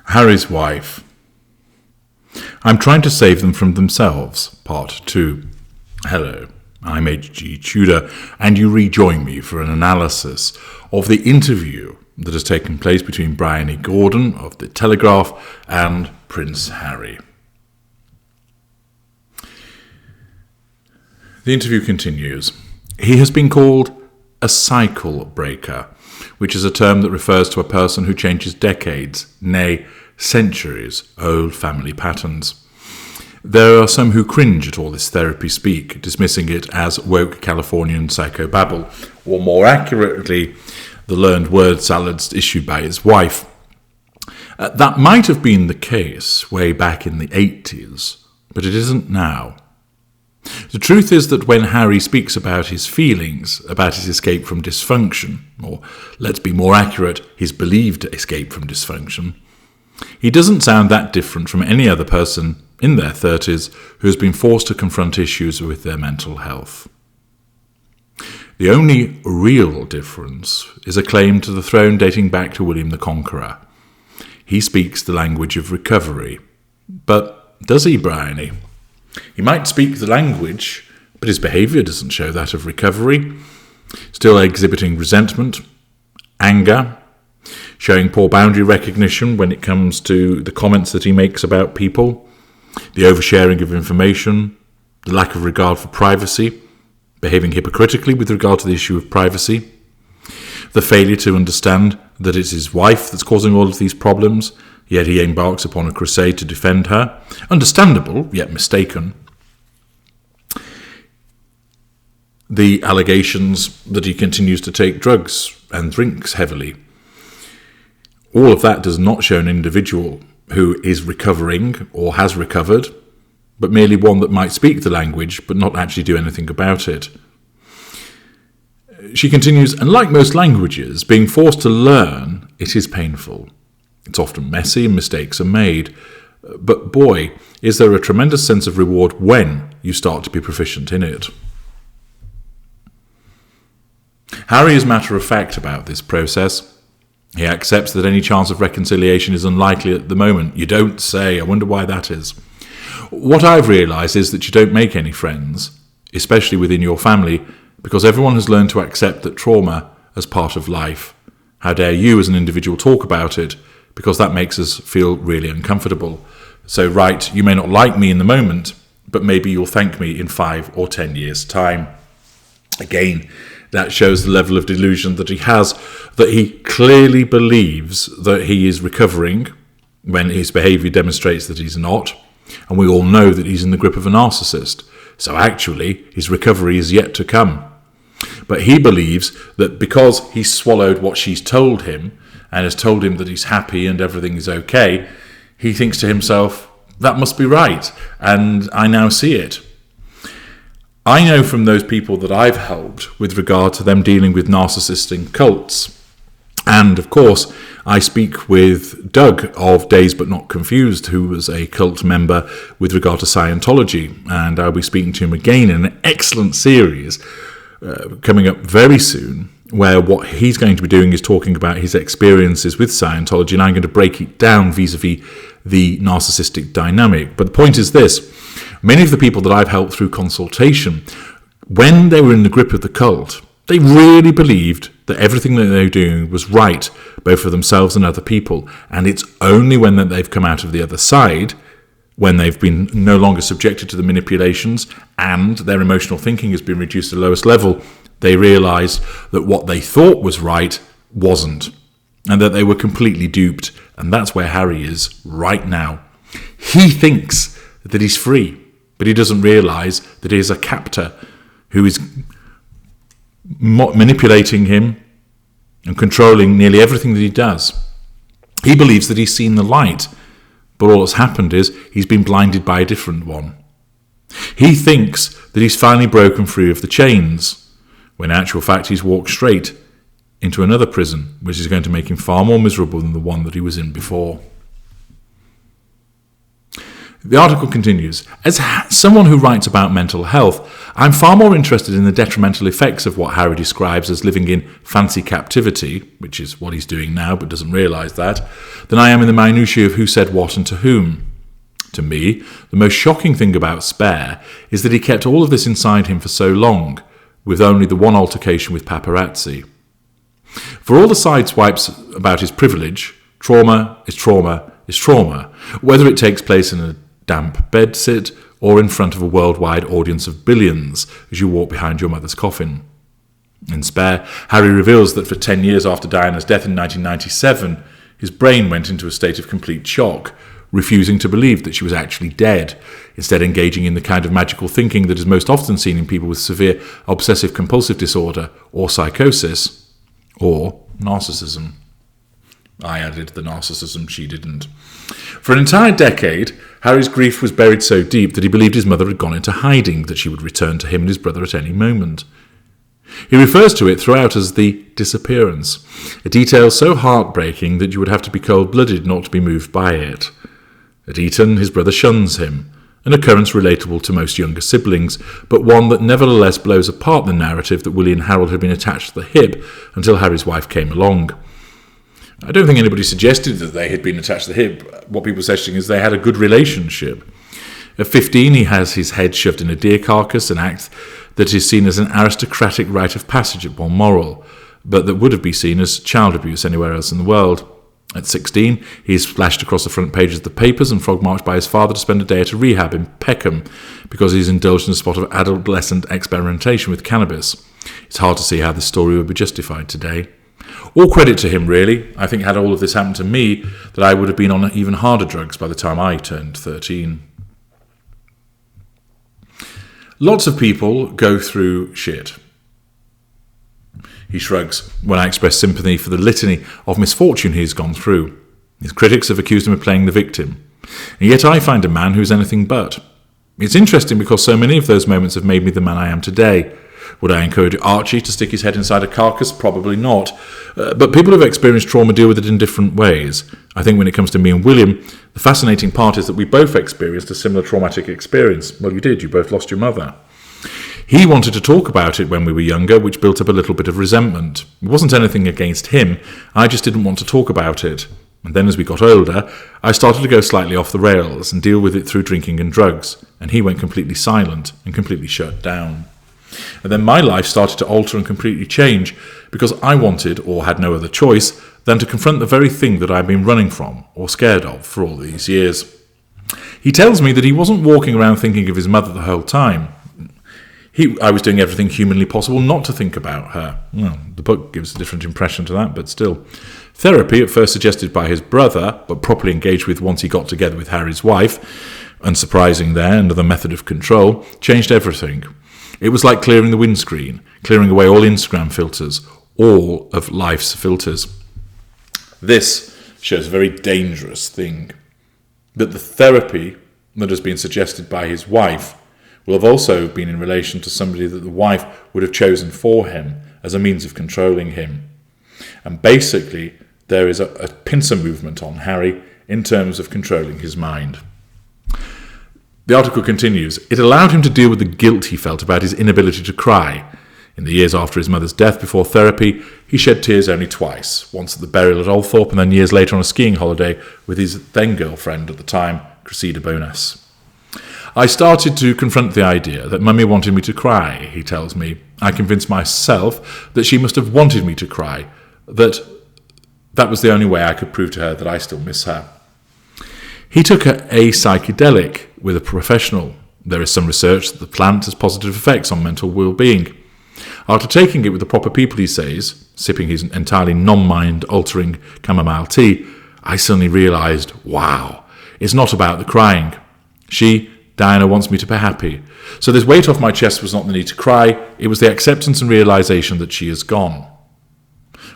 Harry's wife. I'm trying to save them from themselves, part 2. Hello, I'm H.G. Tudor, and you rejoin me for an analysis of the interview that has taken place between Bryony Gordon of The Telegraph and Prince Harry. The interview continues. He has been called a cycle breaker, which is a term that refers to a person who changes decades, nay, centuries, old family patterns. There are some who cringe at all this therapy speak, dismissing it as woke Californian psychobabble, or more accurately, the learned word salads issued by his wife. That might have been the case way back in the 80s, but it isn't now. The truth is that when Harry speaks about his feelings, about his escape from dysfunction, or let's be more accurate, his believed escape from dysfunction, he doesn't sound that different from any other person in their 30s who has been forced to confront issues with their mental health. The only real difference is a claim to the throne dating back to William the Conqueror. He speaks the language of recovery. But does he, Bryony? He might speak the language, but his behaviour doesn't show that of recovery. Still exhibiting resentment, anger, showing poor boundary recognition when it comes to the comments that he makes about people, the oversharing of information, the lack of regard for privacy, behaving hypocritically with regard to the issue of privacy, the failure to understand that it's his wife that's causing all of these problems, yet he embarks upon a crusade to defend her. Understandable, yet mistaken. The allegations that he continues to take drugs and drinks heavily. All of that does not show an individual who is recovering or has recovered, but merely one that might speak the language but not actually do anything about it. She continues, and like most languages, being forced to learn, it is painful. It's often messy and mistakes are made. But boy, is there a tremendous sense of reward when you start to be proficient in it. Harry is matter of fact about this process. He accepts that any chance of reconciliation is unlikely at the moment. You don't say. I wonder why that is. What I've realised is that you don't make any friends, especially within your family, because everyone has learned to accept that trauma as part of life. How dare you as an individual talk about it, because that makes us feel really uncomfortable. So right, you may not like me in the moment, but maybe you'll thank me in 5 or 10 years' time. Again, that shows the level of delusion that he has, that he clearly believes that he is recovering when his behaviour demonstrates that he's not. And we all know that he's in the grip of a narcissist. So actually, his recovery is yet to come. But he believes that because he's swallowed what she's told him and has told him that he's happy and everything is okay, he thinks to himself, that must be right, and I now see it. I know from those people that I've helped with regard to them dealing with narcissistic cults. And of course, I speak with Doug of Dazed But Not Confused, who was a cult member with regard to Scientology. And I'll be speaking to him again in an excellent series coming up very soon, where what he's going to be doing is talking about his experiences with Scientology, and I'm going to break it down vis-a-vis the narcissistic dynamic. But the point is this. Many of the people that I've helped through consultation, when they were in the grip of the cult, they really believed that everything that they were doing was right, both for themselves and other people. And it's only when they've come out of the other side, when they've been no longer subjected to the manipulations and their emotional thinking has been reduced to the lowest level, they realised that what they thought was right wasn't, and that they were completely duped. And that's where Harry is right now. He thinks that he's free, but he doesn't realise that he is a captor who is manipulating him and controlling nearly everything that he does. He believes that he's seen the light, but all that's happened is he's been blinded by a different one. He thinks that he's finally broken free of the chains, when in actual fact he's walked straight into another prison, which is going to make him far more miserable than the one that he was in before. The article continues, as someone who writes about mental health, I'm far more interested in the detrimental effects of what Harry describes as living in fancy captivity, which is what he's doing now but doesn't realise that, than I am in the minutiae of who said what and to whom. To me, the most shocking thing about Spare is that he kept all of this inside him for so long, with only the one altercation with paparazzi. For all the sideswipes about his privilege, trauma is trauma is trauma, whether it takes place in a damp bedsit or in front of a worldwide audience of billions as you walk behind your mother's coffin. In Spare, Harry reveals that for 10 years after Diana's death in 1997, his brain went into a state of complete shock, refusing to believe that she was actually dead, instead engaging in the kind of magical thinking that is most often seen in people with severe obsessive-compulsive disorder or psychosis, or narcissism. I added the narcissism, she didn't. For an entire decade, Harry's grief was buried so deep that he believed his mother had gone into hiding, that she would return to him and his brother at any moment. He refers to it throughout as the disappearance, a detail so heartbreaking that you would have to be cold-blooded not to be moved by it. At Eton, his brother shuns him, an occurrence relatable to most younger siblings, but one that nevertheless blows apart the narrative that Willie and Harold had been attached to the hip until Harry's wife came along. I don't think anybody suggested that they had been attached to the hip. What people were suggesting is they had a good relationship. At 15, he has his head shoved in a deer carcass, an act that is seen as an aristocratic rite of passage at Balmoral, but that would have been seen as child abuse anywhere else in the world. At 16, he is splashed across the front pages of the papers and frog-marched by his father to spend a day at a rehab in Peckham because he's indulged in a spot of adolescent experimentation with cannabis. It's hard to see how this story would be justified today. All credit to him, really. I think had all of this happened to me, that I would have been on even harder drugs by the time I turned 13. Lots of people go through shit. He shrugs when I express sympathy for the litany of misfortune he has gone through. His critics have accused him of playing the victim. And yet I find a man who is anything but. It's interesting because so many of those moments have made me the man I am today. Would I encourage Archie to stick his head inside a carcass? Probably not. But people who have experienced trauma deal with it in different ways. I think when it comes to me and William, the fascinating part is that we both experienced a similar traumatic experience. Well, you did. You both lost your mother. He wanted to talk about it when we were younger, which built up a little bit of resentment. It wasn't anything against him. I just didn't want to talk about it. And then as we got older, I started to go slightly off the rails and deal with it through drinking and drugs. And he went completely silent and completely shut down. And then my life started to alter and completely change because I wanted, or had no other choice, than to confront the very thing that I'd been running from or scared of for all these years. He tells me that he wasn't walking around thinking of his mother the whole time. I was doing everything humanly possible not to think about her. Well, the book gives a different impression to that, but still. Therapy, at first suggested by his brother, but properly engaged with once he got together with Harry's wife, unsurprising there, another method of control, changed everything. It was like clearing the windscreen, clearing away all Instagram filters, all of life's filters. This shows a very dangerous thing, that the therapy that has been suggested by his wife will have also been in relation to somebody that the wife would have chosen for him as a means of controlling him. And basically, there is a pincer movement on Harry in terms of controlling his mind. The article continues, it allowed him to deal with the guilt he felt about his inability to cry. In the years after his mother's death before therapy, he shed tears only twice, once at the burial at Althorpe and then years later on a skiing holiday with his then-girlfriend at the time, Cressida Bonas. I started to confront the idea that Mummy wanted me to cry, he tells me. I convinced myself that she must have wanted me to cry, that was the only way I could prove to her that I still miss her. He took a psychedelic with a professional. There is some research that the plant has positive effects on mental well-being. After taking it with the proper people, he says, sipping his entirely non-mind-altering chamomile tea, I suddenly realised, wow, it's not about the crying. Diana, wants me to be happy. So this weight off my chest was not the need to cry, it was the acceptance and realisation that she is gone.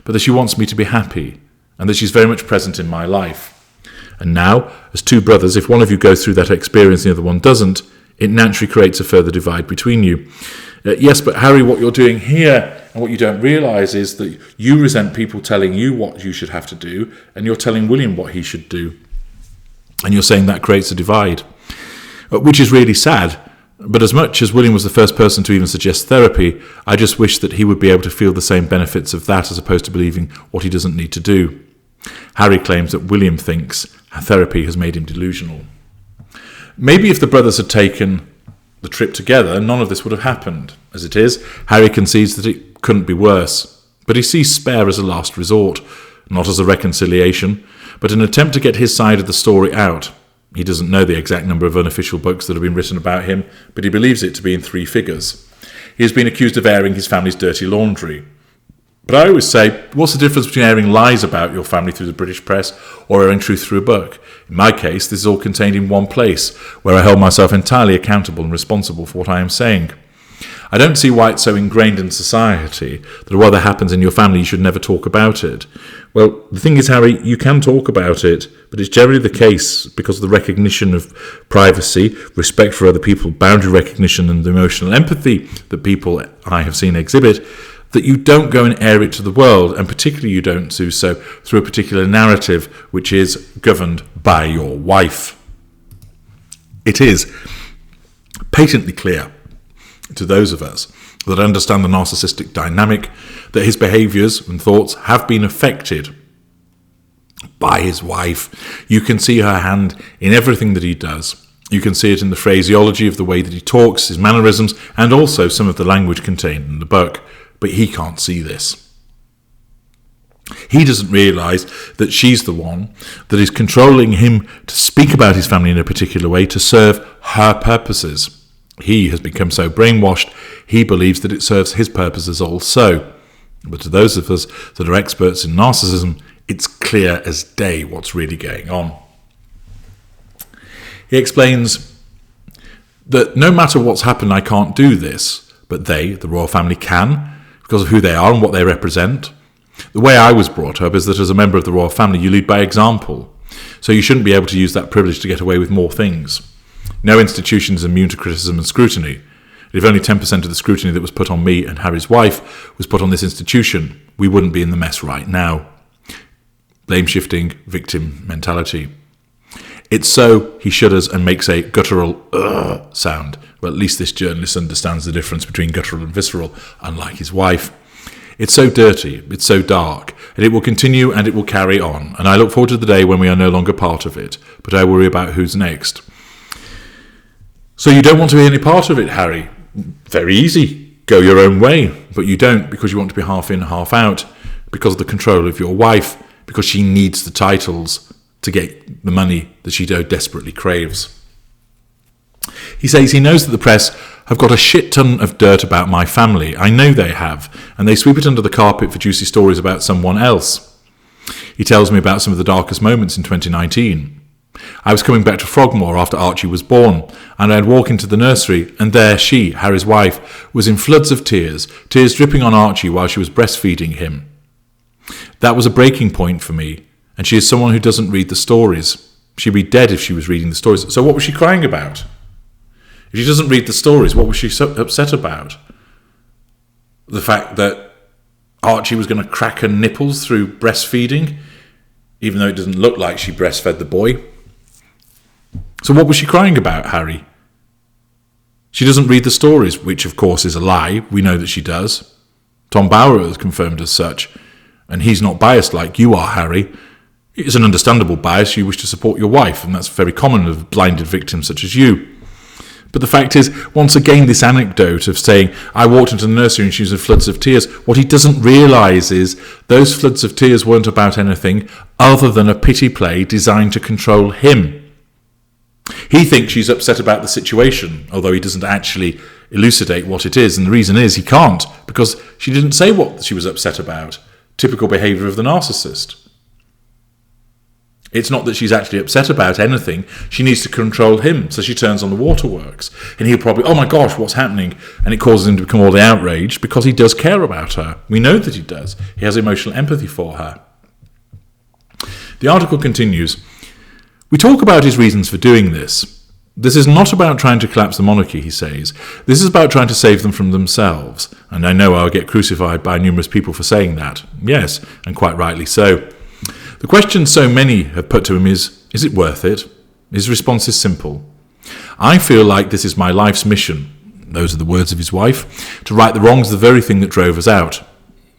But that she wants me to be happy, and that she's very much present in my life. And now, as two brothers, if one of you goes through that experience and the other one doesn't, it naturally creates a further divide between you. Yes, but Harry, what you're doing here and what you don't realise is that you resent people telling you what you should have to do, and you're telling William what he should do. And you're saying that creates a divide. which is really sad. But as much as William was the first person to even suggest therapy, I just wish that he would be able to feel the same benefits of that as opposed to believing what he doesn't need to do. Harry claims that William thinks therapy has made him delusional. Maybe if the brothers had taken the trip together, none of this would have happened. As it is, Harry concedes that it couldn't be worse, but he sees spare as a last resort, not as a reconciliation, but an attempt to get his side of the story out. He doesn't know the exact number of unofficial books that have been written about him, but he believes it to be in 3 figures. He has been accused of airing his family's dirty laundry. But I always say, what's the difference between airing lies about your family through the British press or airing truth through a book? In my case, this is all contained in one place, where I hold myself entirely accountable and responsible for what I am saying. I don't see why it's so ingrained in society that whatever happens in your family, you should never talk about it. Well, the thing is, Harry, you can talk about it, but it's generally the case because of the recognition of privacy, respect for other people, boundary recognition and the emotional empathy that people I have seen exhibit, that you don't go and air it to the world, and particularly you don't do so through a particular narrative which is governed by your wife. It is patently clear to those of us that understand the narcissistic dynamic that his behaviours and thoughts have been affected by his wife. You can see her hand in everything that he does. You can see it in the phraseology of the way that he talks, his mannerisms, and also some of the language contained in the book. But he can't see this. He doesn't realise that she's the one that is controlling him to speak about his family in a particular way to serve her purposes. He has become so brainwashed, he believes that it serves his purposes also. But to those of us that are experts in narcissism, it's clear as day what's really going on. He explains that no matter what's happened, I can't do this, but they, the royal family, can, because of who they are and what they represent. The way I was brought up is that as a member of the royal family, you lead by example. So you shouldn't be able to use that privilege to get away with more things. No institution is immune to criticism and scrutiny. If only 10% of the scrutiny that was put on me and Harry's wife was put on this institution, we wouldn't be in the mess right now. Blame-shifting, victim mentality. It's so he shudders and makes a guttural sound. Well, at least this journalist understands the difference between guttural and visceral, unlike his wife. It's so dirty, it's so dark, and it will continue and it will carry on. And I look forward to the day when we are no longer part of it, but I worry about who's next. So you don't want to be any part of it, Harry. Very easy. Go your own way. But you don't because you want to be half in, half out, because of the control of your wife, because she needs the titles to get the money that she so desperately craves. He says he knows that the press have got a shit ton of dirt about my family. I know they have, and they sweep it under the carpet for juicy stories about someone else. He tells me about some of the darkest moments in 2019. I was coming back to Frogmore after Archie was born, and I'd walk into the nursery, and there she, Harry's wife, was in floods of tears dripping on Archie while she was breastfeeding him. That was a breaking point for me, and she is someone who doesn't read the stories. She'd be dead if she was reading the stories. So what was she crying about? If she doesn't read the stories, what was she so upset about? The fact that Archie was going to crack her nipples through breastfeeding, even though it doesn't look like she breastfed the boy. So what was she crying about, Harry? She doesn't read the stories, which of course is a lie. We know that she does. Tom Bauer has confirmed as such, and he's not biased like you are, Harry. It's an understandable bias. You wish to support your wife, and that's very common of blinded victims such as you. But the fact is, once again, this anecdote of saying, I walked into the nursery and she was in floods of tears, what he doesn't realise is those floods of tears weren't about anything other than a pity play designed to control him. He thinks she's upset about the situation, although he doesn't actually elucidate what it is. And the reason is he can't, because she didn't say what she was upset about. Typical behaviour of the narcissist. It's not that she's actually upset about anything. She needs to control him, so she turns on the waterworks. And he'll probably, oh my gosh, what's happening? And it causes him to become all the outraged because he does care about her. We know that he does. He has emotional empathy for her. The article continues. We talk about his reasons for doing this. This is not about trying to collapse the monarchy, he says. This is about trying to save them from themselves. And I know I'll get crucified by numerous people for saying that. Yes, and quite rightly so. The question so many have put to him is it worth it? His response is simple. I feel like this is my life's mission, those are the words of his wife, to right the wrongs of the very thing that drove us out,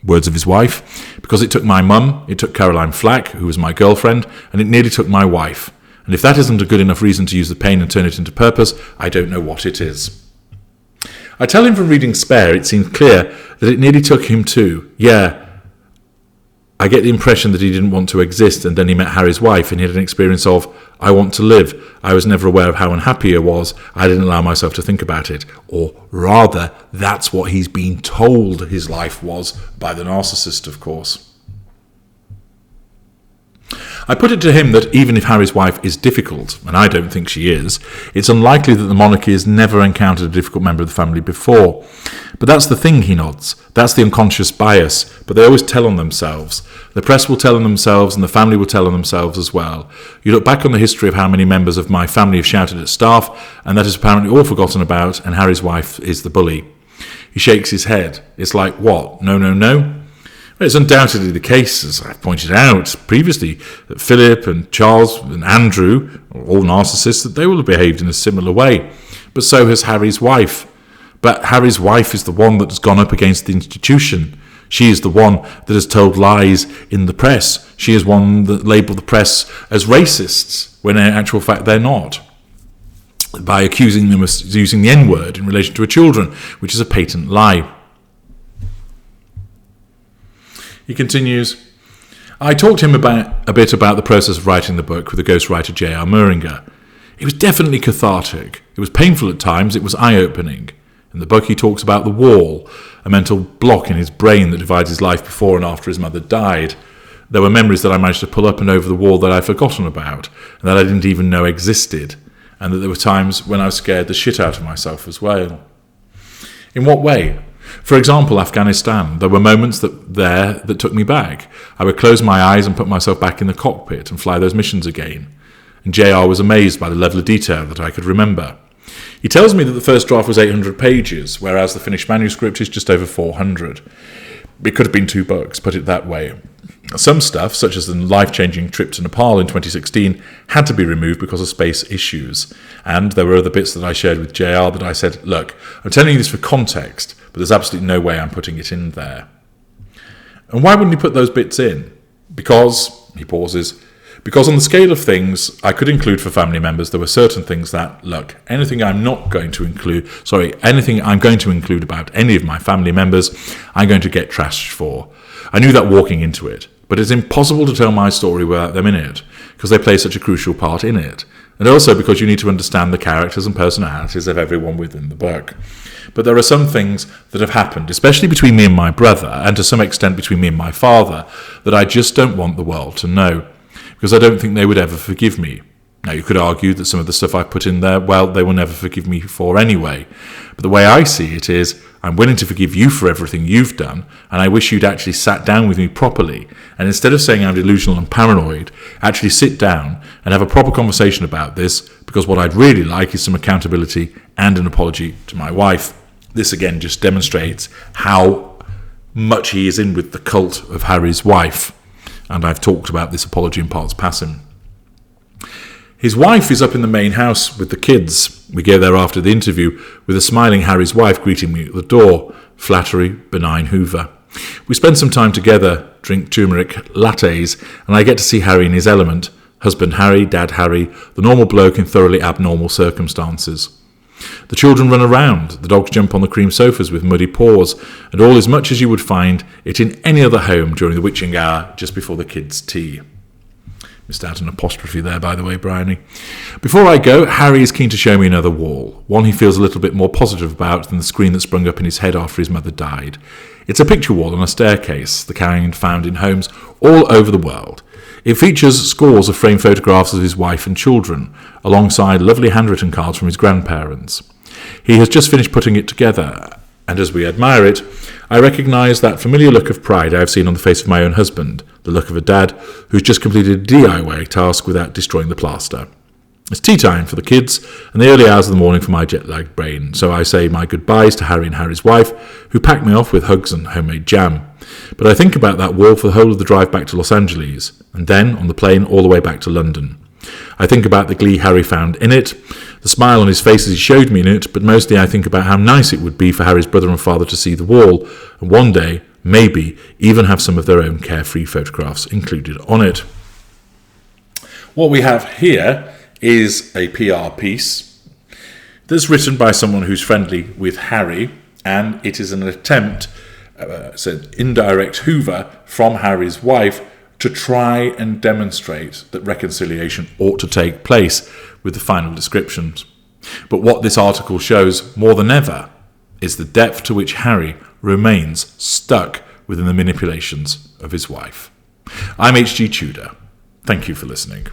words of his wife, because it took my mum, it took Caroline Flack, who was my girlfriend, and it nearly took my wife. And if that isn't a good enough reason to use the pain and turn it into purpose, I don't know what it is. I tell him from reading Spare, it seemed clear that it nearly took him too. Yeah, I get the impression that he didn't want to exist, and then he met Harry's wife, and he had an experience of, I want to live. I was never aware of how unhappy I was. I didn't allow myself to think about it. Or rather, that's what he's been told his life was by the narcissist, of course. I put it to him that even if Harry's wife is difficult, and I don't think she is, it's unlikely that the monarchy has never encountered a difficult member of the family before. But that's the thing, he nods. That's the unconscious bias, but they always tell on themselves. The press will tell on themselves, and the family will tell on themselves as well. You look back on the history of how many members of my family have shouted at staff, and that is apparently all forgotten about, and Harry's wife is the bully. He shakes his head. It's like, what? No, no, no? Well, it's undoubtedly the case, as I've pointed out previously, that Philip and Charles and Andrew, all narcissists, that they will have behaved in a similar way. But so has Harry's wife. But Harry's wife is the one that has gone up against the institution. She is the one that has told lies in the press. She is one that labelled the press as racists, when in actual fact they're not, by accusing them of using the N-word in relation to her children, which is a patent lie. He continues, I talked to him a bit about the process of writing the book with the ghostwriter J.R. Moeringer. It was definitely cathartic. It was painful at times. It was eye-opening. In the book he talks about the wall, a mental block in his brain that divides his life before and after his mother died. There were memories that I managed to pull up and over the wall that I'd forgotten about, and that I didn't even know existed, and that there were times when I was scared the shit out of myself as well. In what way? For example, Afghanistan. There were moments that took me back. I would close my eyes and put myself back in the cockpit and fly those missions again. And JR was amazed by the level of detail that I could remember. He tells me that the first draft was 800 pages, whereas the finished manuscript is just over 400. It could have been 2 books, put it that way. Some stuff, such as the life-changing trip to Nepal in 2016, had to be removed because of space issues. And there were other bits that I shared with JR that I said, look, I'm telling you this for context, but there's absolutely no way I'm putting it in there. And why wouldn't he put those bits in? Because, he pauses, because on the scale of things I could include for family members, there were certain things that, look, anything I'm going to include about any of my family members, I'm going to get trashed for. I knew that walking into it, but it's impossible to tell my story without them in it, because they play such a crucial part in it. And also because you need to understand the characters and personalities of everyone within the book. But there are some things that have happened, especially between me and my brother, and to some extent between me and my father, that I just don't want the world to know, because I don't think they would ever forgive me. Now, you could argue that some of the stuff I put in there, well, they will never forgive me for anyway. But the way I see it is, I'm willing to forgive you for everything you've done, and I wish you'd actually sat down with me properly, and instead of saying I'm delusional and paranoid, actually sit down and have a proper conversation about this, because what I'd really like is some accountability and an apology to my wife. This again just demonstrates how much he is in with the cult of Harry's wife, and I've talked about this apology in parts passing. His wife is up in the main house with the kids. We go there after the interview with a smiling Harry's wife greeting me at the door. Flattery, benign Hoover. We spend some time together, drink turmeric lattes, and I get to see Harry in his element. Husband Harry, Dad Harry, the normal bloke in thoroughly abnormal circumstances. The children run around, the dogs jump on the cream sofas with muddy paws, and all as much as you would find it in any other home during the witching hour just before the kids' tea. Missed out an apostrophe there, by the way, Bryony. Before I go, Harry is keen to show me another wall, one he feels a little bit more positive about than the screen that sprung up in his head after his mother died. It's a picture wall on a staircase, the kind found in homes all over the world. It features scores of framed photographs of his wife and children, alongside lovely handwritten cards from his grandparents. He has just finished putting it together, and as we admire it, I recognise that familiar look of pride I have seen on the face of my own husband, the look of a dad who's just completed a DIY task without destroying the plaster. It's tea time for the kids and the early hours of the morning for my jet-lagged brain, so I say my goodbyes to Harry and Harry's wife, who pack me off with hugs and homemade jam. But I think about that wall for the whole of the drive back to Los Angeles, and then on the plane all the way back to London. I think about the glee Harry found in it, The smile on his face as he showed me it, but mostly I think about how nice it would be for Harry's brother and father to see the wall, and one day, maybe, even have some of their own carefree photographs included on it. What we have here is a PR piece that's written by someone who's friendly with Harry, and it is an attempt, it's an indirect hoover from Harry's wife to try and demonstrate that reconciliation ought to take place with the final descriptions. But what this article shows more than ever is the depth to which Harry remains stuck within the manipulations of his wife. I'm H.G. Tudor. Thank you for listening.